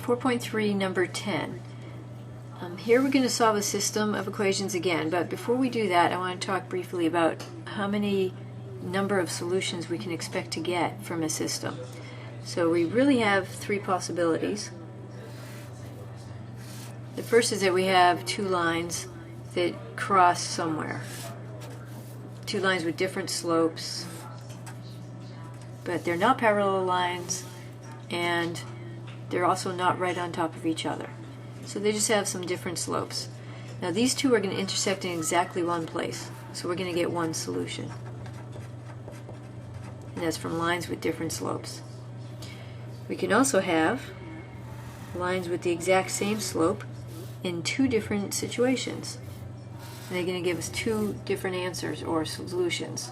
4.3, number 10. Here we're going to solve a system of equations again, but before we do that I want to talk briefly about how many number of solutions we can expect to get from a system. So we really have three possibilities. The first is that we have two lines that cross somewhere. Two lines with different slopes, but they're not parallel lines and they're also not right on top of each other. So they just have some different slopes. Now these two are going to intersect in exactly one place, so we're going to get one solution. And that's from lines with different slopes. We can also have lines with the exact same slope in two different situations. And they're going to give us two different answers or solutions.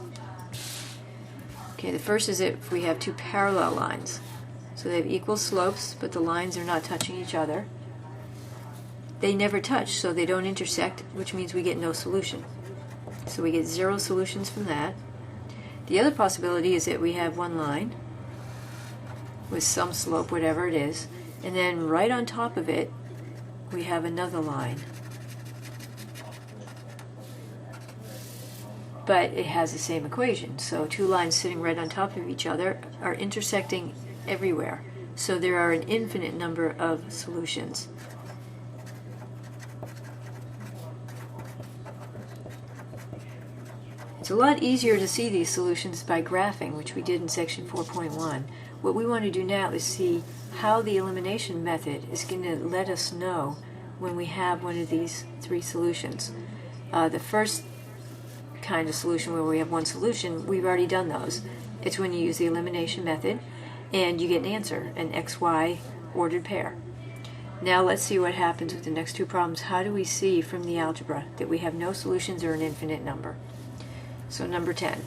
Okay, the first is if we have two parallel lines. So they have equal slopes, but the lines are not touching each other. They never touch, so they don't intersect, which means we get no solution. So we get zero solutions from that. The other possibility is that we have one line with some slope, whatever it is, and then right on top of it we have another line. But it has the same equation. So two lines sitting right on top of each other are intersecting everywhere. So there are an infinite number of solutions. It's a lot easier to see these solutions by graphing, which we did in section 4.1. What we want to do now is see how the elimination method is going to let us know when we have one of these three solutions. The first kind of solution where we have one solution, we've already done those. It's when you use the elimination method and you get an answer, an XY ordered pair. Now let's see what happens with the next two problems. How do we see from the algebra that we have no solutions or an infinite number? So number 10.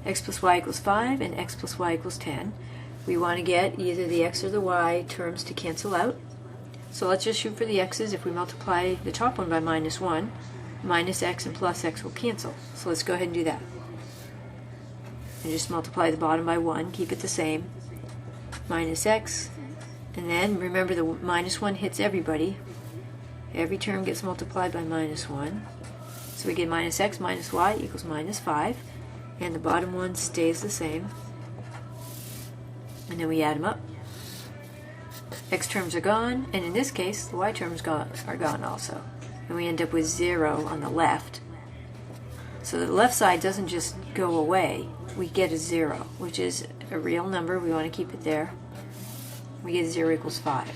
X plus y equals 5 and x plus y equals 10. We want to get either the x or the y terms to cancel out. So let's just shoot for the x's. If we multiply the top one by minus 1, minus x and plus x will cancel. So let's go ahead and do that. And just multiply the bottom by 1, keep it the same. Minus x, and then remember the minus 1 hits everybody. Every term gets multiplied by minus 1. So we get minus x minus y equals minus 5. And the bottom one stays the same. And then we add them up. X terms are gone, and in this case the y terms are gone also. And we end up with 0 on the left. So the left side doesn't just go away, we get a 0, which is a real number, we want to keep it there. We get 0 equals 5.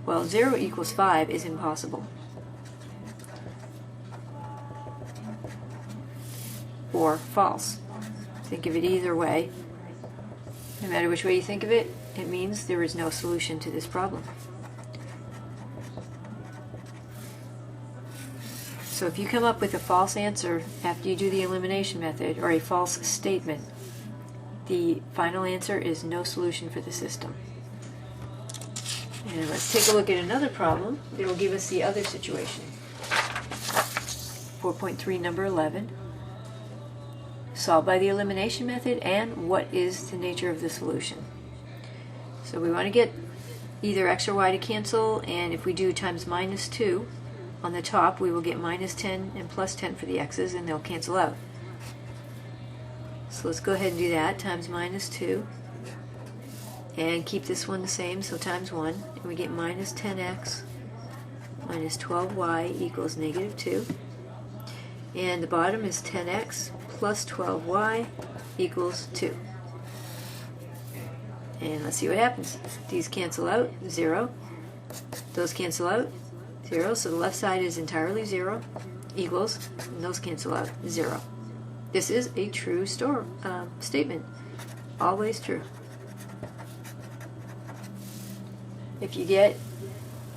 Well, 0 equals 5 is impossible. Or false. Think of it either way. No matter which way you think of it, it means there is no solution to this problem. So if you come up with a false answer after you do the elimination method, or a false statement, the final answer is no solution for the system. And let's take a look at another problem that will give us the other situation. 4.3, number 11. Solve by the elimination method, and what is the nature of the solution? So we want to get either x or y to cancel, and if we do times minus 2 on the top, we will get minus 10 and plus 10 for the x's, and they'll cancel out. So let's go ahead and do that, times minus 2, and keep this one the same, so times 1, and we get minus 10x minus 12y equals negative 2, and the bottom is 10x plus 12y equals 2. And let's see what happens. These cancel out, 0. Those cancel out, 0. So the left side is entirely 0, equals, and those cancel out, 0. This is a true statement. Always true. If you get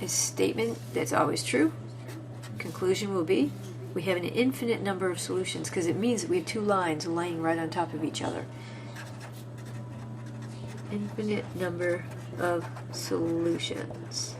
a statement that's always true, conclusion will be we have an infinite number of solutions, because it means that we have two lines laying right on top of each other. Infinite number of solutions.